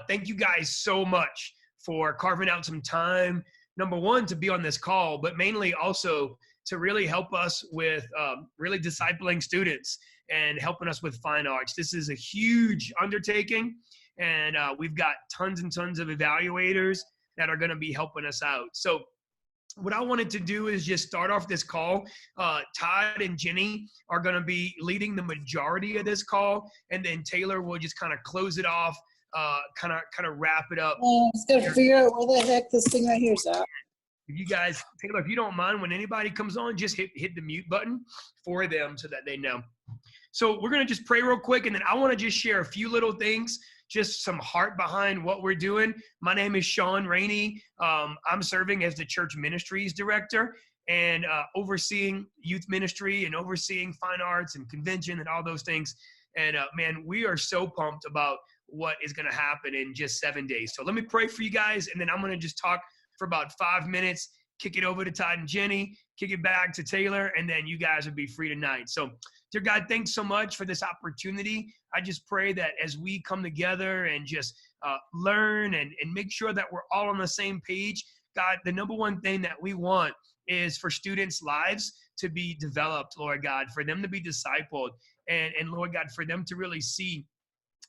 Thank you guys so much for carving out some time, number one, to be on this call, but mainly also to really help us with really discipling students and helping us with fine arts. This is a huge undertaking, and we've got tons and tons of evaluators that are going to be helping us out. So what I wanted to do is just start off this call. Todd and Jenny are going to be leading the majority of this call, and then Taylor will just kind of close it off, kind of wrap it up. Let's go figure out where the heck this thing right here is at. If you guys, Taylor, if you don't mind, when anybody comes on, just hit the mute button for them so that they know. So we're going to just pray real quick, and then I want to just share a few little things, just some heart behind what we're doing. My name is Sean Rainey. I'm serving as the church ministries director and overseeing youth ministry and overseeing fine arts and convention and all those things. And man, we are so pumped about what is going to happen in just 7 days. So let me pray for you guys, and then I'm going to just talk for about 5 minutes, kick it over to Todd and Jenny, kick it back to Taylor, and then you guys will be free tonight. So, dear God, thanks so much for this opportunity. I just pray that as we come together and just learn and make sure that we're all on the same page, God, the number one thing that we want is for students' lives to be developed, Lord God, for them to be discipled, and Lord God, for them to really see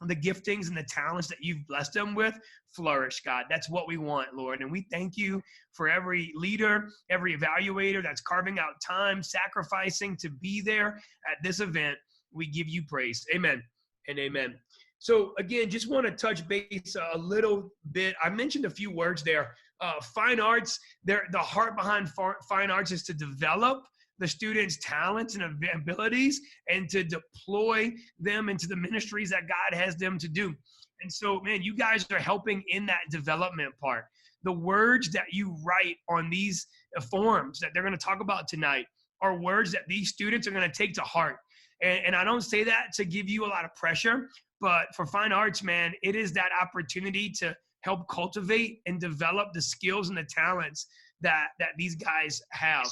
the giftings and the talents that you've blessed them with flourish, God. That's what we want, Lord. And we thank you for every leader, every evaluator that's carving out time, sacrificing to be there at this event. We give you praise. Amen and amen. So again, just want to touch base a little bit. I mentioned a few words there. Fine arts, the heart behind fine arts is to develop the students' talents and abilities and to deploy them into the ministries that God has them to do. And so, man, you guys are helping in that development part. The words that you write on these forms that they're going to talk about tonight are words that these students are going to take to heart. And I don't say that to give you a lot of pressure, but for fine arts, man, it is that opportunity to help cultivate and develop the skills and the talents that these guys have.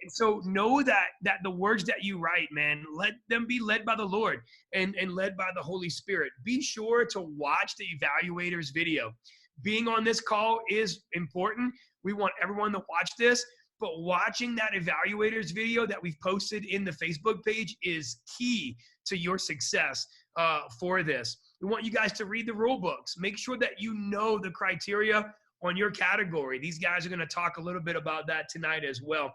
And so know that the words that you write, man, let them be led by the Lord and led by the Holy Spirit. Be sure to watch the evaluators video. Being on this call is important. We want everyone to watch this, but watching that evaluators video that we've posted in the Facebook page is key to your success for this. We want you guys to read the rule books. Make sure that you know the criteria on your category. These guys are going to talk a little bit about that tonight as well.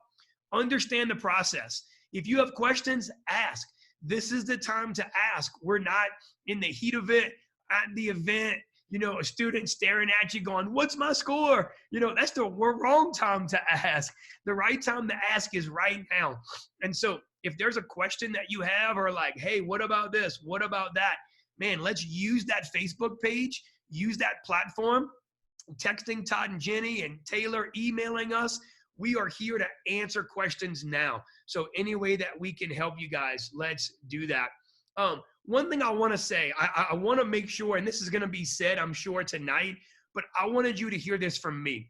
Understand the process. If you have questions, ask. This is the time to ask. We're not in the heat of it at the event, a student staring at you going, what's my score? That's the wrong time to ask. The right time to ask is right now. And so if there's a question that you have or like, hey, what about this? What about that? Man, let's use that Facebook page, use that platform, texting Todd and Jenny and Taylor, emailing us. We are here to answer questions now. So any way that we can help you guys, let's do that. One thing I want to say, I want to make sure, and this is going to be said, I'm sure, tonight, but I wanted you to hear this from me.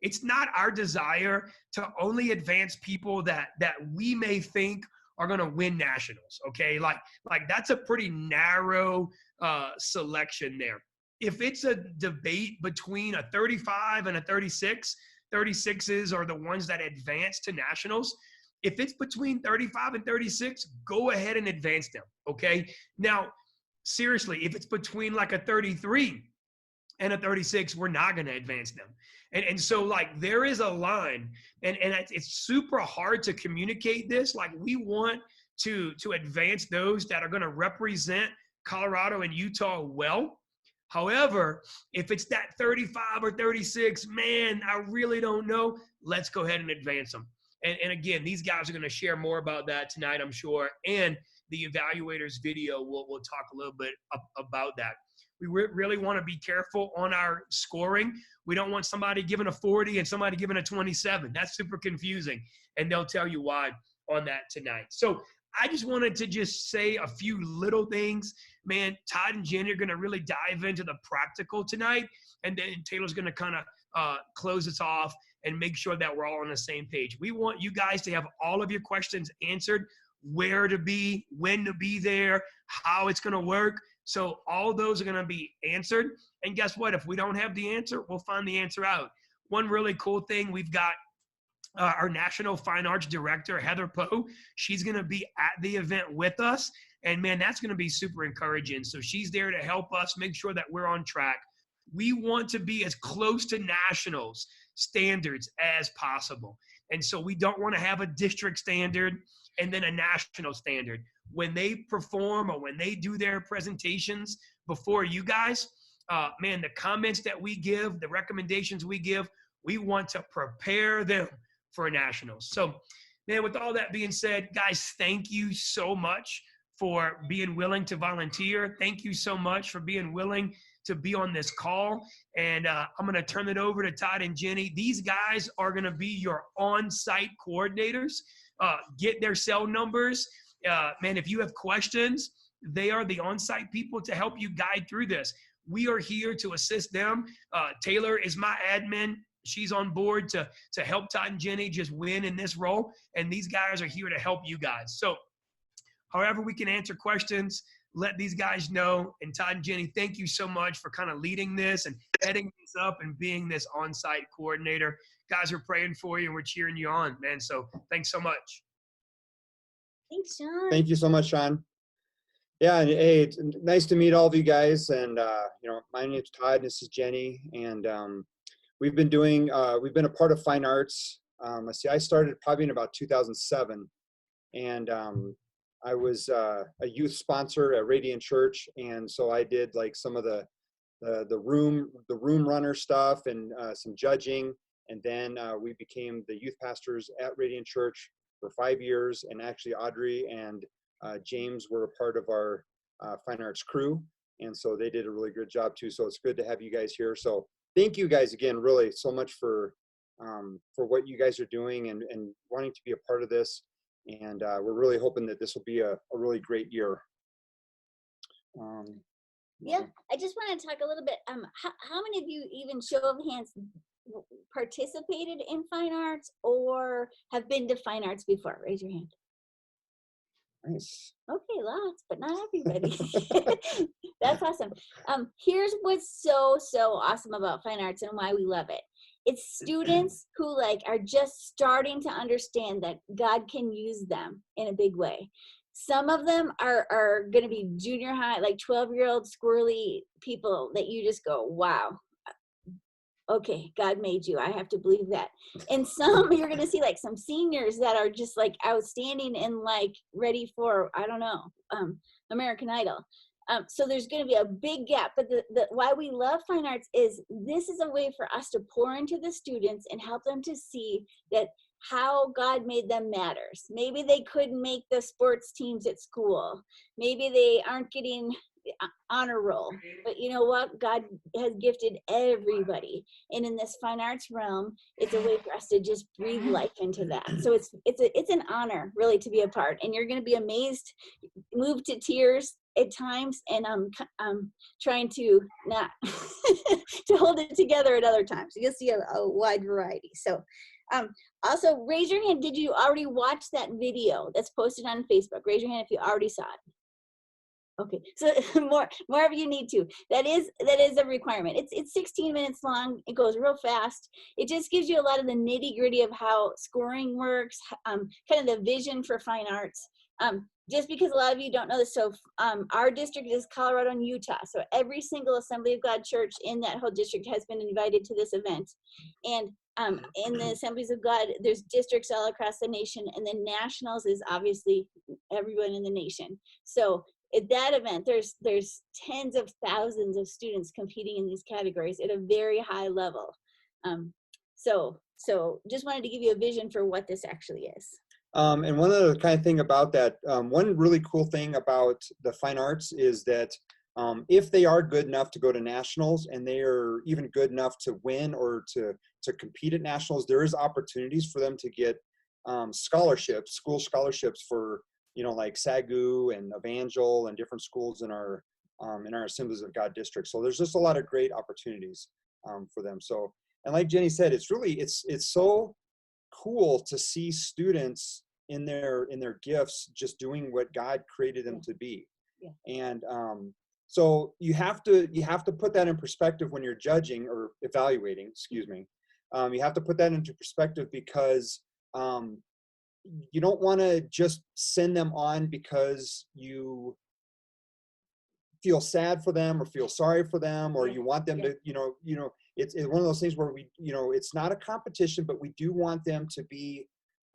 It's not our desire to only advance people that we may think are going to win nationals, okay? Like that's a pretty narrow selection there. If it's a debate between a 35 and a 36, 36s are the ones that advance to nationals. If it's between 35 and 36, go ahead and advance them, okay? Now, seriously, if it's between like a 33 and a 36, we're not going to advance them. And so, like, there is a line, and it's super hard to communicate this. Like, we want to advance those that are going to represent Colorado and Utah well. However, if it's that 35 or 36, man, I really don't know. Let's go ahead and advance them. And again, these guys are going to share more about that tonight, I'm sure. And the evaluators video will talk a little bit about that. We really want to be careful on our scoring. We don't want somebody giving a 40 and somebody giving a 27. That's super confusing. And they'll tell you why on that tonight. So I just wanted to just say a few little things. Man, Todd and Jenny are going to really dive into the practical tonight. And then Taylor's going to kind of close us off and make sure that we're all on the same page. We want you guys to have all of your questions answered, where to be, when to be there, how it's going to work. So all those are going to be answered. And guess what? If we don't have the answer, we'll find the answer out. One really cool thing, we've got our National Fine Arts Director, Heather Poe. She's going to be at the event with us. And man, that's going to be super encouraging. So she's there to help us make sure that we're on track. We want to be as close to nationals standards as possible. And so we don't want to have a district standard and then a national standard. When they perform or when they do their presentations before you guys, man, the comments that we give, the recommendations we give, we want to prepare them for nationals. So, man, with all that being said, guys, thank you so much for being willing to volunteer. Thank you so much for being willing to be on this call. And I'm going to turn it over to Todd and Jenny. These guys are going to be your on-site coordinators. Get their cell numbers. Man, if you have questions, they are the on-site people to help you guide through this. We are here to assist them. Taylor is my admin. She's on board to help Todd and Jenny just win in this role. And these guys are here to help you guys. So however we can answer questions, let these guys know. And Todd and Jenny, thank you so much for kind of leading this and heading this up and being this on-site coordinator. Guys are praying for you and we're cheering you on, man. So thanks so much. Thanks, Sean. Thank you so much, Sean. Yeah, and hey, it's nice to meet all of you guys. And my name's Todd, and this is Jenny. And we've been a part of Fine Arts. I started probably in about 2007, and I was a youth sponsor at Radiant Church, and so I did like some of the room runner stuff and some judging, and then we became the youth pastors at Radiant Church for 5 years. And actually, Audrey and James were a part of our Fine Arts crew, and so they did a really good job too. So it's good to have you guys here. So thank you guys again, really so much for what you guys are doing and wanting to be a part of this. And we're really hoping that this will be a really great year. Yeah, I just want to talk a little bit. How many of you, even show of hands, participated in fine arts or have been to fine arts before? Raise your hand. Nice. Okay, lots, but not everybody. That's awesome. Here's what's so awesome about fine arts and why we love it. It's students who are just starting to understand that God can use them in a big way. Some of them are going to be junior high, like 12-year-old squirrely people that you just go, wow. Okay, God made you. I have to believe that. And some you're going to see some seniors that are just outstanding and ready for, I don't know, American Idol. So there's going to be a big gap. But why we love fine arts is this is a way for us to pour into the students and help them to see that how God made them matters. Maybe they couldn't make the sports teams at school. Maybe they aren't getting honor roll, but you know what? God has gifted everybody, and in this fine arts realm, it's a way for us to just breathe life into that. So it's an honor really to be a part, and you're going to be amazed, moved to tears at times, and I'm trying to not to hold it together at other times. You'll see a wide variety. So also raise your hand. Did you already watch that video that's posted on Facebook? Raise your hand if you already saw it. Okay, so more of you need to. That is a requirement. It's 16 minutes long. It goes real fast. It just gives you a lot of the nitty gritty of how scoring works, kind of the vision for fine arts. Just because a lot of you don't know this, so our district is Colorado and Utah. So every single Assembly of God church in that whole district has been invited to this event. And in the Assemblies of God, there's districts all across the nation, and then nationals is obviously everyone in the nation. So at that event, there's tens of thousands of students competing in these categories at a very high level. So just wanted to give you a vision for what this actually is. And one other kind of thing about that, one really cool thing about the fine arts is that if they are good enough to go to nationals and they are even good enough to win or to compete at nationals, there is opportunities for them to get scholarships, school scholarships for like SAGU and Evangel and different schools in our Assemblies of God district. So there's just a lot of great opportunities for them. So, and like Jenny said, it's so cool to see students in their gifts just doing what God created them to be. Yeah. And So you have to put that in perspective when you're judging or evaluating, excuse me. You have to put that into perspective because you don't want to just send them on because you feel sad for them or feel sorry for them, or you want them to, it's one of those things where we, it's not a competition, but we do want them to be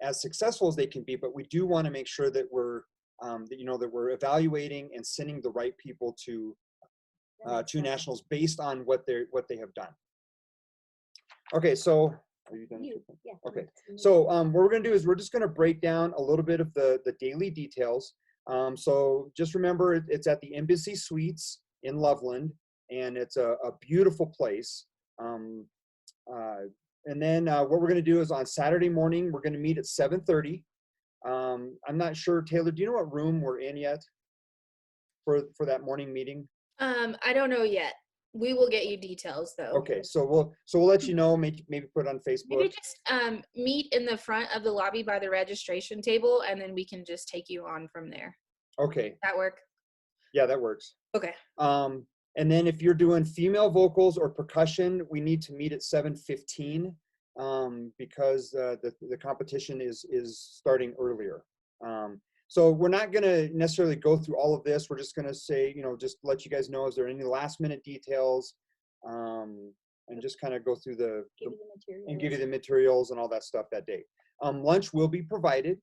as successful as they can be, but we do want to make sure that we're, that we're evaluating and sending the right people to nationals based on what they have done. Okay, so are you done? Yeah. Okay, so what we're going to do is we're just going to break down a little bit of the daily details. So just remember, it's at the Embassy Suites in Loveland, and it's a beautiful place. And then what we're going to do is on Saturday morning, we're going to meet at 7:30. I'm not sure, Taylor, do you know what room we're in yet for that morning meeting? I don't know yet. We will get you details though. Okay, so we'll let you know, maybe put it on Facebook. Maybe just meet in the front of the lobby by the registration table, and then we can just take you on from there. Okay. That work? Yeah, that works. Okay. And then if you're doing female vocals or percussion, we need to meet at 7:15 because the competition is starting earlier. So we're not going to necessarily go through all of this. We're just going to say, just let you guys know, is there any last minute details, and just kind of go through give you the materials and all that stuff that day. Lunch will be provided,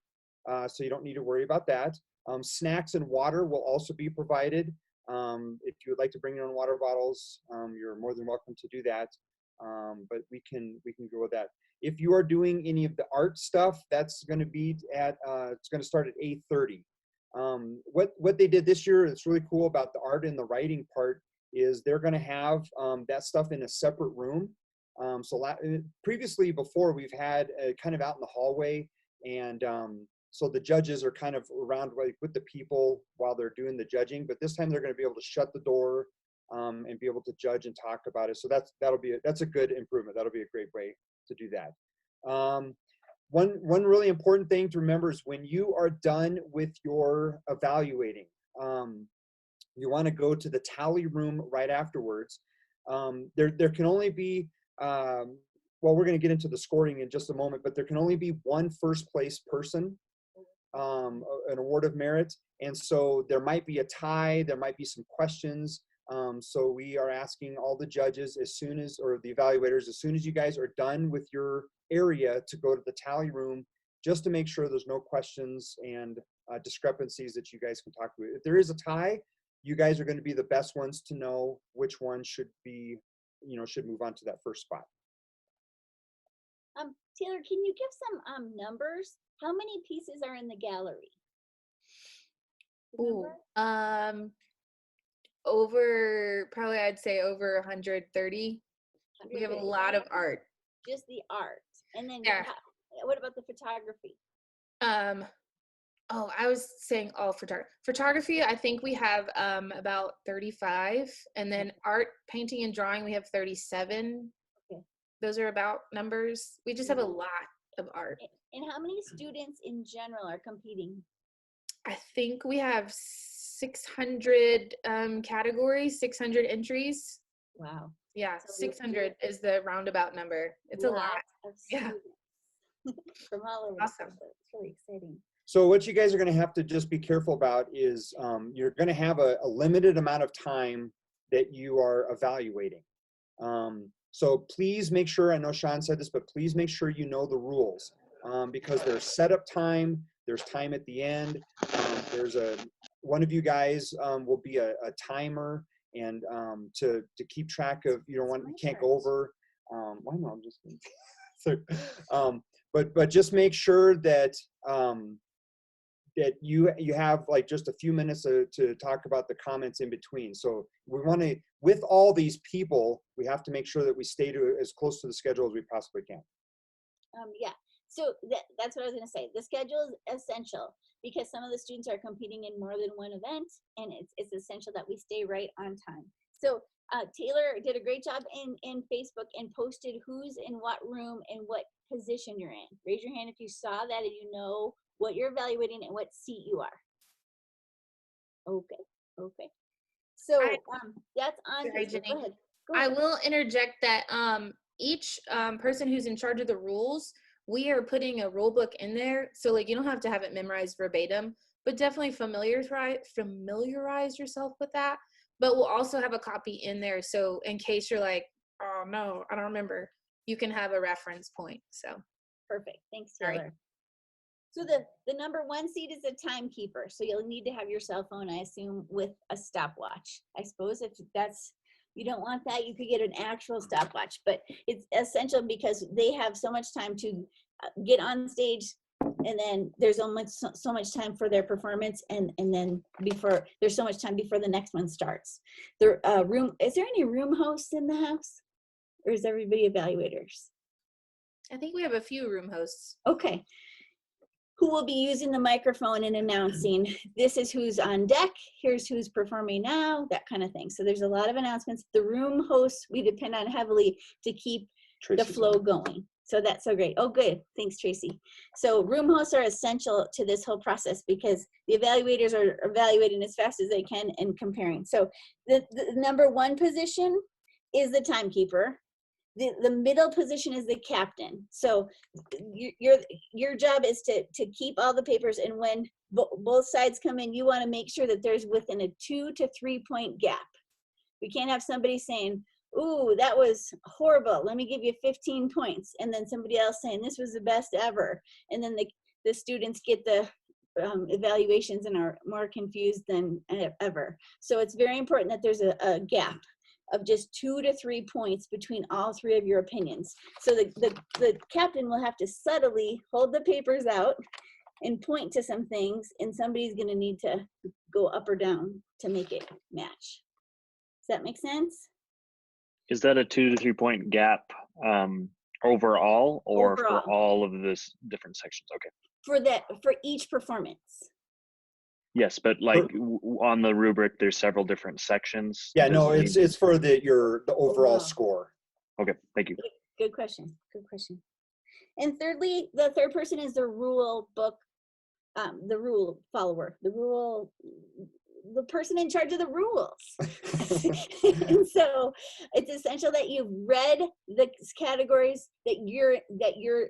so you don't need to worry about that. Snacks and water will also be provided. If you would like to bring your own water bottles, you're more than welcome to do that. But we can go with that. If you are doing any of the art stuff, that's going to be it's going to start at 8:30. What they did this year that's really cool about the art and the writing part is they're going to have that stuff in a separate room. Previously, before, we've had kind of out in the hallway, and so the judges are kind of around with the people while they're doing the judging. But this time they're going to be able to shut the door and be able to judge and talk about it. So that's a good improvement. That'll be a great way to do that. One really important thing to remember is when you are done with your evaluating, you want to go to the tally room right afterwards. There can only be, well, we're going to get into the scoring in just a moment, but there can only be one first place person, an award of merit. And so there might be a tie, there might be some questions. So we are asking all the judges or the evaluators, as soon as you guys are done with your area, to go to the tally room just to make sure there's no questions and discrepancies that you guys can talk about. If there is a tie, you guys are going to be the best ones to know which one should move on to that first spot. Taylor, can you give some numbers? How many pieces are in the gallery? Ooh, probably I'd say over 130. We have a lot of art. Just the art. And then what about the photography? I was saying all photography. I think we have about 35, and then art, painting, and drawing we have 37. Okay. Those are about numbers. We just have a lot of art. And how many students in general are competing? I think we have 600 categories, 600 entries. Wow. Yeah, So 600 is the roundabout number. It's a lot. Of students from all over. Awesome. It's really exciting. So what you guys are going to have to just be careful about is you're going to have a limited amount of time that you are evaluating. So please make sure, I know Sean said this, but please make sure you know the rules because there's setup time, there's time at the end, one of you guys will be a timer, and to keep track of, you can't go over. Why not? I'm just kidding. But just make sure that that you have like just a few minutes to talk about the comments in between. So we want to, with all these people, we have to make sure that we stay to as close to the schedule as we possibly can. Yeah. So that's what I was going to say. The schedule is essential because some of the students are competing in more than one event, and it's essential that we stay right on time. So Taylor did a great job in Facebook and posted who's in what room and what position you're in. Raise your hand if you saw that and you know what you're evaluating and what seat you are. Okay. So I- that's on. Sorry, Facebook. Jenny. Go ahead. Go I ahead. will interject that each person who's in charge of the rules, we are putting a rule book in there. So like you don't have to have it memorized verbatim, but definitely familiarize yourself with that. But we'll also have a copy in there. So in case you're like, oh no, I don't remember, you can have a reference point. So Perfect. Thanks, Sorry. Taylor. So the number 1 seat is a timekeeper. So you'll need to have your cell phone, I assume, with a stopwatch. I suppose if that's, you don't want that, you could get an actual stopwatch, but it's essential because they have so much time to get on stage, and then there's almost so much time for their performance, and then before, there's so much time before the next one starts. The room, is there any room hosts in the house? Or is everybody evaluators? I think we have a few room hosts. Okay. Who will be using the microphone and announcing, this is who's on deck, here's who's performing now, that kind of thing. So there's a lot of announcements. The room hosts, we depend on heavily to keep the flow going. So that's so great. Oh, good. Thanks, Tracy. So room hosts are essential to this whole process because the evaluators are evaluating as fast as they can and comparing. So the number 1 position is the timekeeper. The middle position is the captain. So your job is to keep all the papers, and when both sides come in, you want to make sure that there's within a 2 to 3 point gap. We can't have somebody saying, ooh, that was horrible, let me give you 15 points, and then somebody else saying this was the best ever, and then the students get the evaluations and are more confused than ever. So it's very important that there's a gap of just 2 to 3 points between all 3 of your opinions. So the captain will have to subtly hold the papers out and point to some things, and somebody's going to need to go up or down to make it match. Does that make sense? Is that a 2 to 3 point gap overall, or Overall. for all of this different sections? Okay. For each performance. Yes, but like on the rubric, there's several different sections. Yeah, Does no, it it's for the overall Overall. score. Okay, thank you. Good question. Good question. And thirdly, the third person is the rule book, the rule follower, the person in charge of the rules. And so it's essential that you've read the categories that you're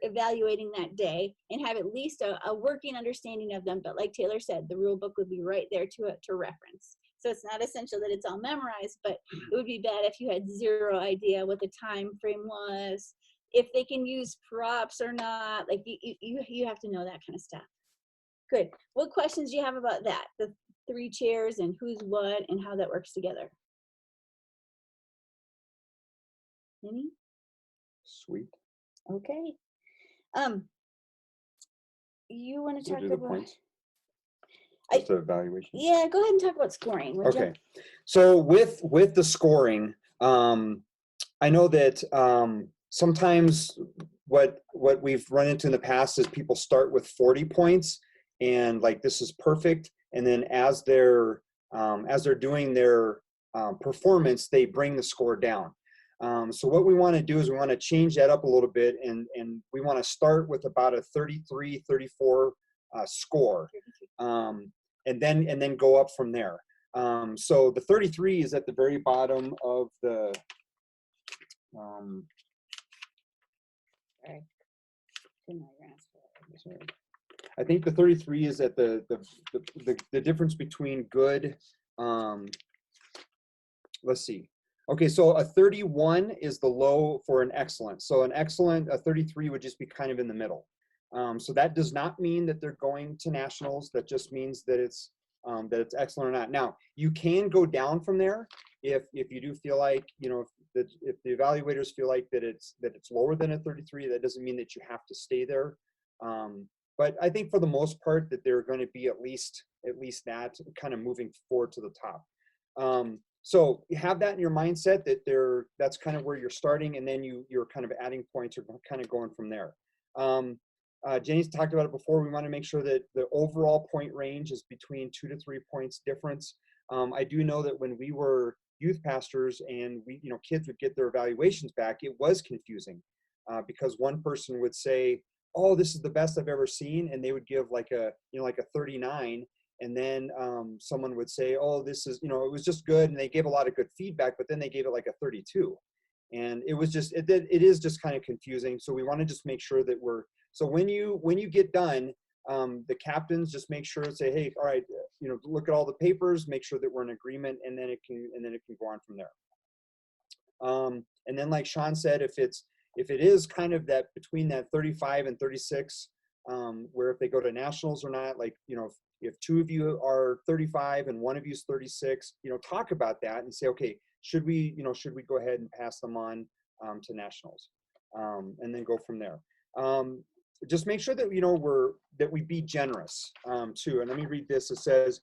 evaluating that day and have at least a working understanding of them. But like Taylor said, the rule book would be right there to reference. So it's not essential that it's all memorized, but it would be bad if you had zero idea what the time frame was, if they can use props or not. Like you have to know that kind of stuff. Good. What questions do you have about that? The 3 chairs and who's what and how that works together? Any? Sweet. Okay. You want to We'll talk do the about? points. I- Just the evaluation. Yeah, go ahead and talk about scoring. would you? Okay. So with the scoring, I know that sometimes what we've run into in the past is people start with 40 points and like this is perfect, and then as they're doing their performance, they bring the score down. So what we want to do is we want to change that up a little bit, and we want to start with about a 33, 34 score, and then go up from there. So the 33 is at the very bottom of the sorry. I think the 33 is at the difference between good. Let's see. Okay, so a 31 is the low for an excellent. So an excellent, a 33 would just be kind of in the middle. So that does not mean that they're going to nationals. That just means that it's excellent or not. Now you can go down from there if you do feel like, you know, if the evaluators feel like that it's lower than a 33. That doesn't mean that you have to stay there. But I think for the most part that they're going to be at least that kind of moving forward to the top. So you have that in your mindset that that's kind of where you're starting, and then you're kind of adding points or kind of going from there. Jenny's talked about it before. We want to make sure that the overall point range is between 2 to 3 points difference. I do know that when we were youth pastors and kids would get their evaluations back, it was confusing because one person would say, oh, this is the best I've ever seen, and they would give like a 39, and then someone would say, oh, this is, it was just good, and they gave a lot of good feedback, but then they gave it like a 32. And it was just, it is just kind of confusing. So we want to just make sure that so when you get done, the captains just make sure to say, hey, all right, look at all the papers, make sure that we're in agreement, and then it can go on from there. And then like Sean said, if it is kind of that between that 35 and 36, where if they go to nationals or not, like, if two of you are 35 and one of you is 36, talk about that and say, okay, should we go ahead and pass them on to nationals, and then go from there. Just make sure that that we be generous too. And let me read this. It says,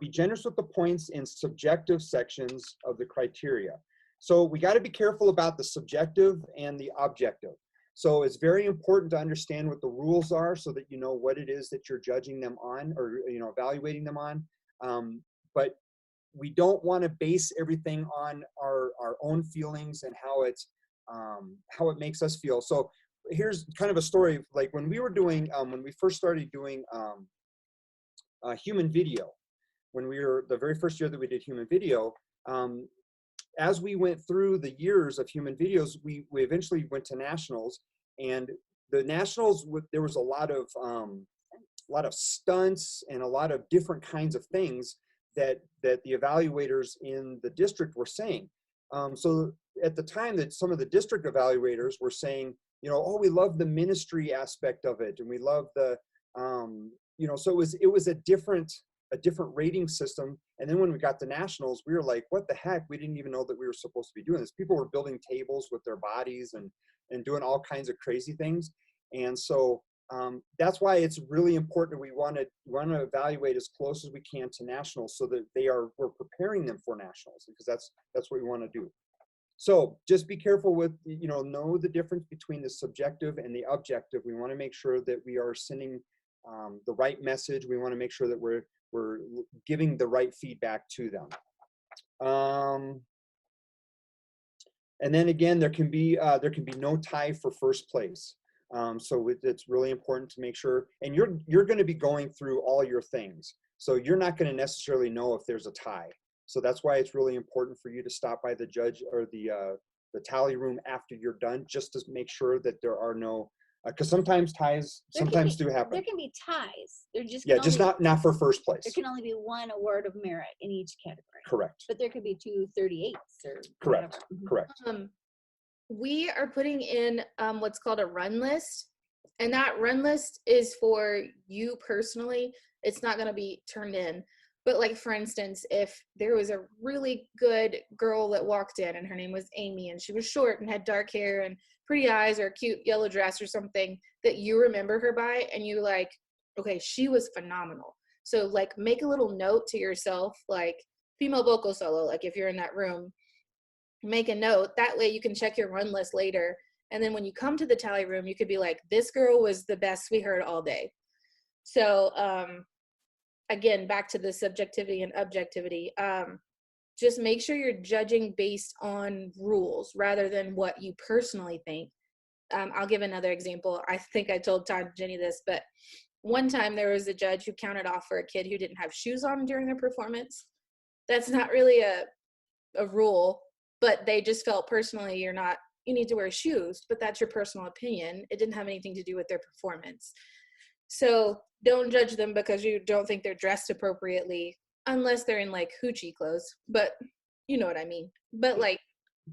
be generous with the points in subjective sections of the criteria. So we got to be careful about the subjective and the objective. So it's very important to understand what the rules are so that you know what it is that you're judging them on, or evaluating them on. But we don't want to base everything on our own feelings and how it makes us feel. So here's kind of a story. Like when we were doing, when we first started doing human video, when we were the very first year that we did human video, as we went through the years of human videos, we eventually went to nationals, and the nationals, there was a lot of stunts and a lot of different kinds of things that the evaluators in the district were saying. So at the time that some of the district evaluators were saying, oh, we love the ministry aspect of it, and we love the, so it was a different rating system. And then when we got to nationals, we were like, what the heck? We didn't even know that we were supposed to be doing this. People were building tables with their bodies and doing all kinds of crazy things. And so that's why it's really important. We want to evaluate as close as we can to nationals, so that we're preparing them for nationals, because that's what we want to do. So just be careful with, know the difference between the subjective and the objective. We want to make sure that we are sending the right message. We want to make sure that we're giving the right feedback to them. And then again, there can be no tie for first place. So it's really important to make sure, and you're going to be going through all your things. So you're not going to necessarily know if there's a tie. So that's why it's really important for you to stop by the judge or the tally room after you're done, just to make sure that there are no, because sometimes ties do happen. There can be ties. They're just not for first place. There can only be one award of merit in each category. Correct. But there could be 2 38s or correct. Whatever. Correct. We are putting in what's called a run list, and that run list is for you personally. It's not going to be turned in. But like, for instance, if there was a really good girl that walked in and her name was Amy, and she was short and had dark hair and pretty eyes, or a cute yellow dress or something that you remember her by, and you like, okay, she was phenomenal. So like, make a little note to yourself, like female vocal solo, like if you're in that room, make a note. That way you can check your run list later. And then when you come to the tally room, you could be like, this girl was the best we heard all day. So, again, back to the subjectivity and objectivity, just make sure you're judging based on rules rather than what you personally think. I'll give another example. I think I told Todd and Jenny this, but one time there was a judge who counted off for a kid who didn't have shoes on during their performance. That's not really a rule, but they just felt personally you need to wear shoes, but that's your personal opinion. It didn't have anything to do with their performance. So don't judge them because you don't think they're dressed appropriately, unless they're in like hoochie clothes, but you know what I mean. But like,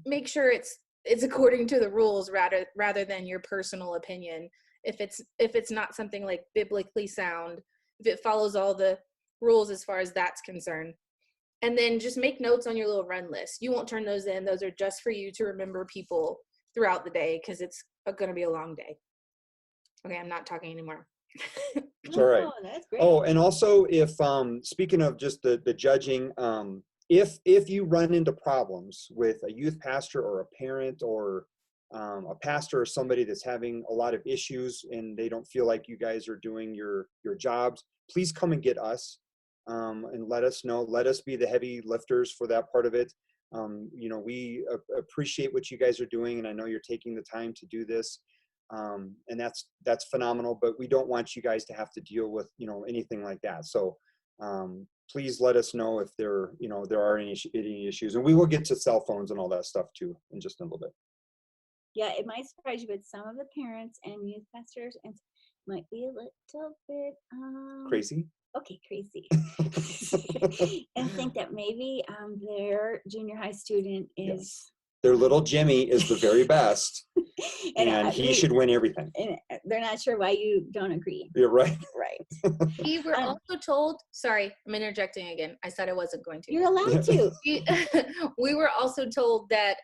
make sure it's according to the rules rather than your personal opinion. If it's not something like biblically sound, if it follows all the rules as far as that's concerned. And then just make notes on your little run list. You won't turn those in. Those are just for you to remember people throughout the day, because it's going to be a long day. Okay, I'm not talking anymore. It's all right. Oh, that's great. Oh, and also, if speaking of just the judging, if you run into problems with a youth pastor or a parent or a pastor or somebody that's having a lot of issues and they don't feel like you guys are doing your jobs, please come and get us and let us know. Let us be the heavy lifters for that part of it. We appreciate what you guys are doing, and I know you're taking the time to do this. And that's phenomenal, but we don't want you guys to have to deal with, anything like that. So please let us know if there are any issues, and we will get to cell phones and all that stuff too in just a little bit. Yeah, it might surprise you, but some of the parents and youth pastors and might be a little bit Crazy. Okay, crazy. And think that maybe their junior high student is their little Jimmy is the very best, and he should win everything. And they're not sure why you don't agree. You're right. Right. We were also told, sorry, I'm interjecting again. I said I wasn't going to. You're allowed to. We were also told that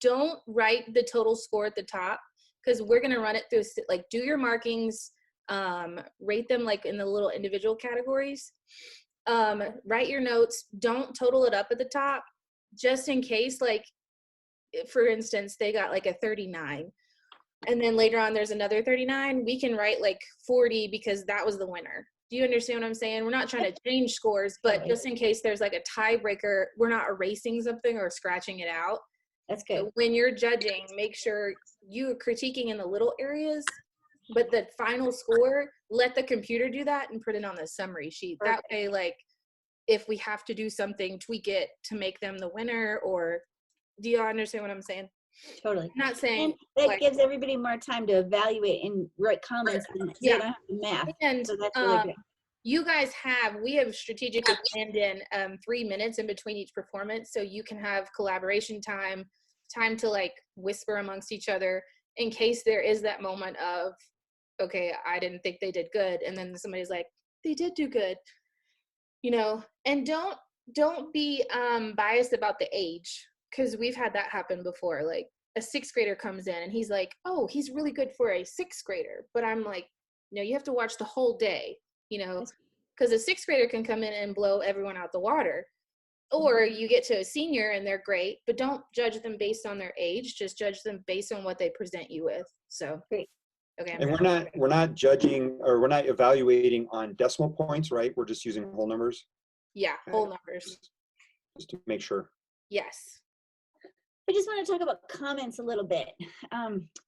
don't write the total score at the top, because we're going to run it through, like, do your markings, rate them like in the little individual categories, write your notes, don't total it up at the top, just in case, like, for instance, they got like a 39 and then later on there's another 39, we can write like 40 because that was the winner. Do you understand what I'm saying? We're not trying to change scores, but just in case there's like a tiebreaker, we're not erasing something or scratching it out. That's good. So when you're judging, make sure you are critiquing in the little areas, but the final score, let the computer do that and put it on the summary sheet. That way, like, if we have to do something, tweak it to make them the winner, or do you understand what I'm saying? Totally. I'm not saying and that like, gives everybody more time to evaluate and write comments. And yeah. They don't have to math. And so that's really good. You guys we have strategically planned in 3 minutes in between each performance, so you can have collaboration time to like whisper amongst each other in case there is that moment of, okay, I didn't think they did good, and then somebody's like, they did do good, and don't be biased about the age, because we've had that happen before. Like, a 6th grader comes in and he's like, oh, he's really good for a 6th grader, but I'm like, no, you have to watch the whole day, because a 6th grader can come in and blow everyone out the water. Or you get to a senior and they're great, but don't judge them based on their age, just judge them based on what they present you with. So great. Okay. And we're not judging, or we're not evaluating on decimal points, right? We're just using whole numbers. Yeah, whole numbers. Just to make sure. Yes. I just want to talk about comments a little bit.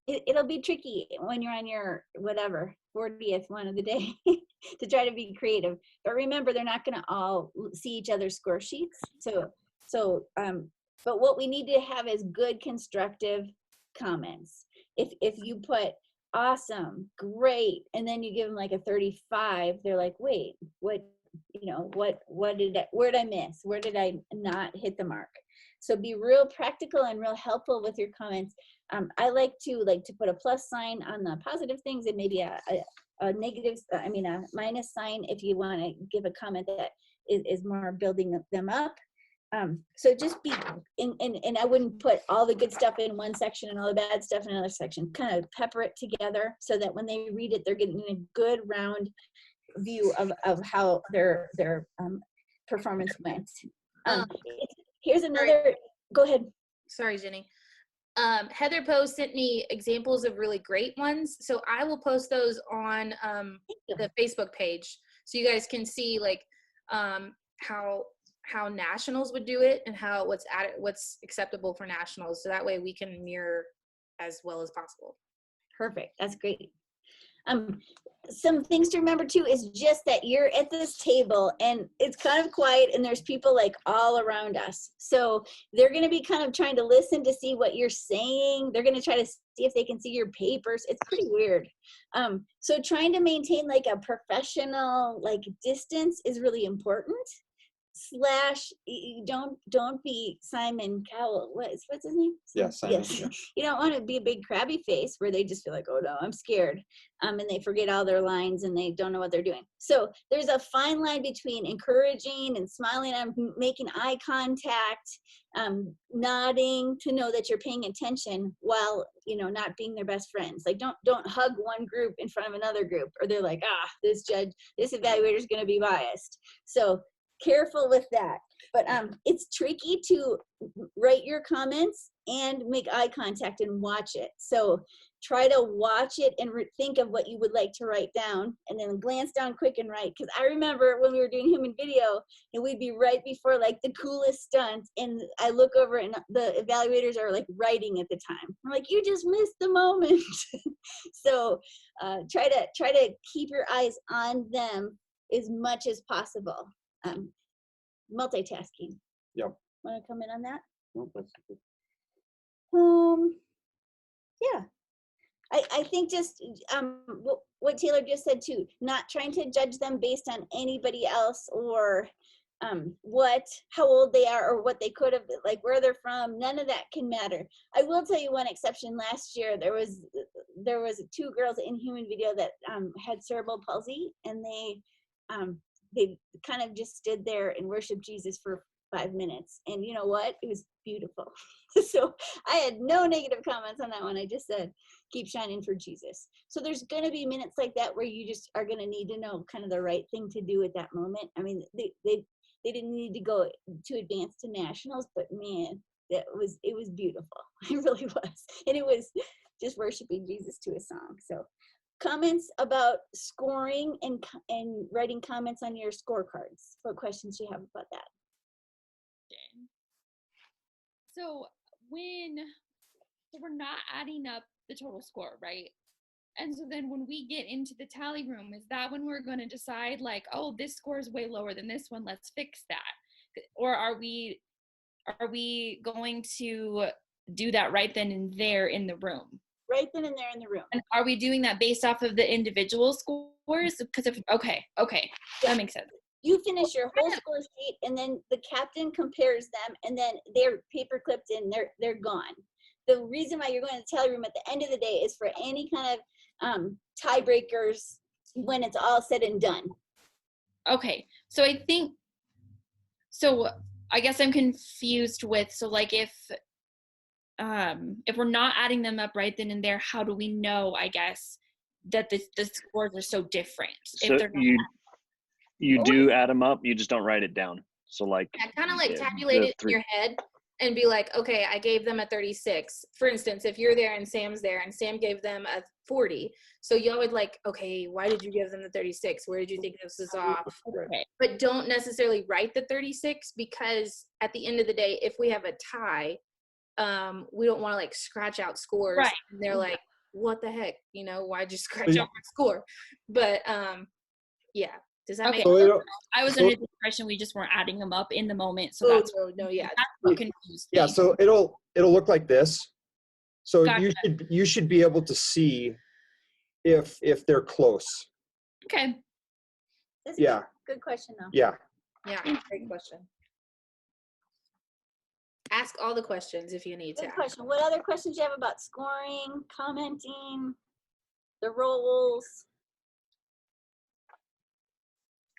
It'll be tricky when you're on your 40th one of the day to try to be creative. But remember, they're not going to all see each other's score sheets. But what we need to have is good constructive comments. If you put awesome, great, and then you give them like a 35, they're like, wait, where did I miss? Where did I not hit the mark? So be real practical and real helpful with your comments. I like to put a plus sign on the positive things and maybe a negative, a minus sign if you want to give a comment that is more building them up. So just be, and I wouldn't put all the good stuff in one section and all the bad stuff in another section. Kind of pepper it together so that when they read it, they're getting a good round view of how their performance went. Here's another, go ahead. Sorry, Jenny. Heather Poe sent me examples of really great ones. So I will post those on the Facebook page, so you guys can see like how nationals would do it and what's acceptable for nationals. So that way we can mirror as well as possible. Perfect. That's great. Some things to remember too is just that you're at this table and it's kind of quiet and there's people like all around us. So they're going to be kind of trying to listen to see what you're saying. They're going to try to see if they can see your papers. It's pretty weird. So trying to maintain like a professional distance is really important. Don't be Simon Cowell. What's his name? Yeah, Simon. Yes. Yeah. You don't want to be a big crabby face where they just feel like, oh no, I'm scared. And they forget all their lines and they don't know what they're doing. So there's a fine line between encouraging and smiling and making eye contact, nodding to know that you're paying attention while, not being their best friends. Like don't hug one group in front of another group, or they're like, this evaluator is going to be biased. So careful with that. But it's tricky to write your comments and make eye contact and watch it. So try to watch it and think of what you would like to write down, and then glance down quick and write. Because I remember when we were doing human video, and we'd be right before the coolest stunt, and I look over and the evaluators are writing at the time. I'm like, you just missed the moment. So try to keep your eyes on them as much as possible. Multitasking. Yep. Want to come in on that? Nope, that's good. Yeah. I think just what Taylor just said too, not trying to judge them based on anybody else or how old they are or what they could have, like where they're from. None of that can matter. I will tell you one exception. Last year there was 2 girls in human video that had cerebral palsy, and they kind of just stood there and worshiped Jesus for 5 minutes, and you know what, it was beautiful. So I had no negative comments on that one. I just said keep shining for Jesus. So there's going to be minutes like that where you just are going to need to know kind of the right thing to do at that moment. I mean, they didn't need to go to advance to nationals, but man, it was beautiful. It really was. And it was just worshiping Jesus to a song. So comments about scoring and writing comments on your scorecards. What questions do you have about that? So we're not adding up the total score, right? And so then when we get into the tally room, is that when we're going to decide like, oh, this score is way lower than this one, let's fix that? Or are we going to do that right then and there in the room? Right then and there in the room. And are we doing that based off of the individual scores? Because okay, that makes sense. You finish your whole score sheet, and then the captain compares them, and then they're paper clipped in. They're gone. The reason why you're going to the tally room at the end of the day is for any kind of tiebreakers when it's all said and done. Okay, so I guess I'm confused with, so like if we're not adding them up right then and there, how do we know, I guess, that the scores are so different? So if they're not you do add them up, you just don't write it down. So like kind of like tabulate it in your head and be like, okay, I gave them a 36. For instance, if you're there and Sam's there and Sam gave them a 40, so y'all would like, okay, why did you give them the 36? Where did you think this was off? okay. But don't necessarily write the 36, because at the end of the day, if we have a tie, we don't want to like scratch out scores. Right. And they're like, what the heck? Why'd you scratch out my score? But yeah. Does that make sense? I was under the impression we just weren't adding them up in the moment. So that's what confused me. Yeah, so it'll look like this. So Gotcha. you should be able to see if they're close. Okay. That's Yeah. Good question though. Yeah. Yeah, great question. Ask all the questions if you need to. Good question. What other questions do you have about scoring, commenting, the roles?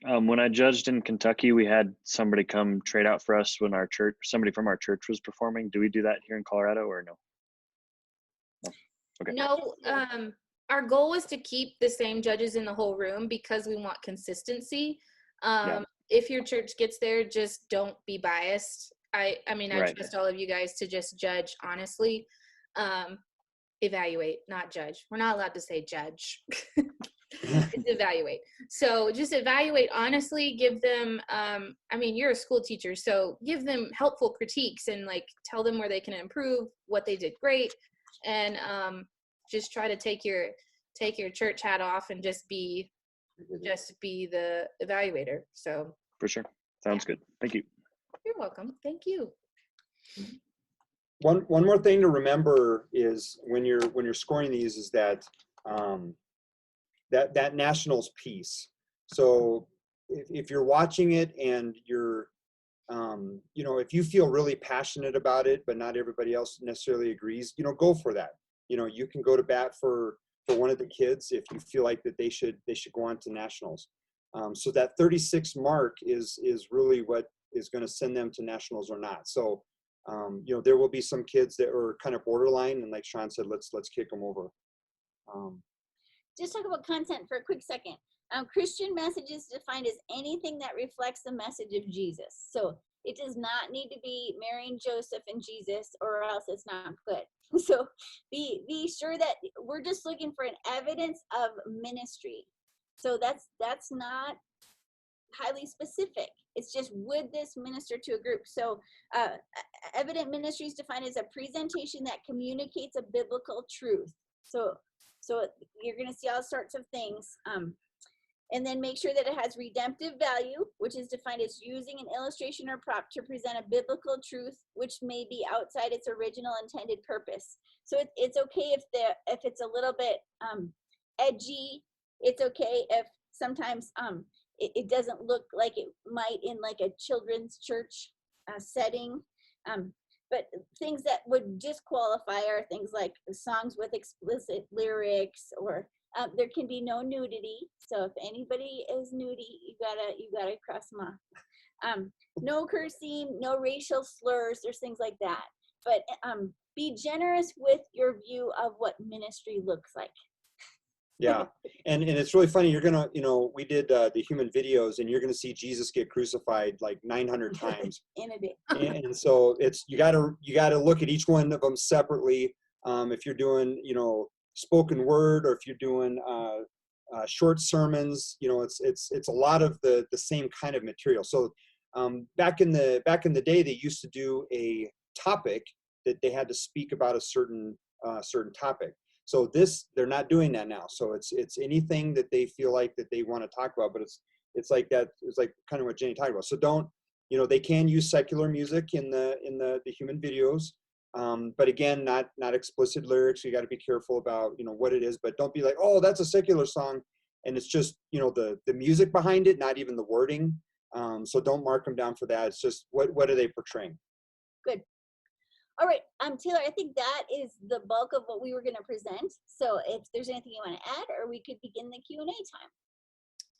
When I judged in Kentucky, we had somebody come trade out for us when somebody from our church was performing. Do we do that here in Colorado or no? Okay. No, our goal is to keep the same judges in the whole room because we want consistency. If your church gets there, just don't be biased. I trust all of you guys to just judge honestly. Evaluate, not judge. We're not allowed to say judge. It's evaluate. So just evaluate honestly, give them, you're a school teacher, so give them helpful critiques and like tell them where they can improve, what they did great, and just try to take your church hat off and just be the evaluator. So for sure. Sounds good. Thank you. You're welcome. Thank you. One more thing to remember is when you're scoring these is that that nationals piece. So if you're watching it and you're if you feel really passionate about it, but not everybody else necessarily agrees, go for that. You can go to bat for one of the kids if you feel like that they should go on to nationals. So that 36 mark is really what is going to send them to nationals or not. So there will be some kids that are kind of borderline, and like Sean said, let's kick them over. Just talk about content for a quick second. Christian message is defined as anything that reflects the message of Jesus. So it does not need to be Mary and Joseph and Jesus, or else it's not good. So be sure that we're just looking for an evidence of ministry. So that's not highly specific. It's just, would this minister to a group? So evident ministry is defined as a presentation that communicates a biblical truth. So you're going to see all sorts of things. And then make sure that it has redemptive value, which is defined as using an illustration or prop to present a biblical truth, which may be outside its original intended purpose. So it's okay if it's a little bit edgy. It's okay if sometimes it doesn't look like it might in like a children's church setting. But things that would disqualify are things like songs with explicit lyrics, or there can be no nudity. So if anybody is nudie, you gotta cross them off. No cursing, no racial slurs. There's things like that. But be generous with your view of what ministry looks like. Yeah, and it's really funny. You're gonna, we did the human videos, and you're gonna see Jesus get crucified like 900 times In a day. and so you gotta look at each one of them separately. If you're doing, spoken word, or if you're doing short sermons, it's a lot of the same kind of material. So back in the day, they used to do a topic that they had to speak about a certain topic. So they're not doing that now. So it's anything that they feel like that they want to talk about, but it's like that. It's like kind of what Jenny talked about. So don't, they can use secular music in the human videos, but again, not explicit lyrics. You got to be careful about what it is, but don't be like, oh, that's a secular song, and it's just the music behind it, not even the wording. So don't mark them down for that. It's just what are they portraying? Good. All right, Taylor, I think that is the bulk of what we were going to present. So if there's anything you want to add, or we could begin the Q&A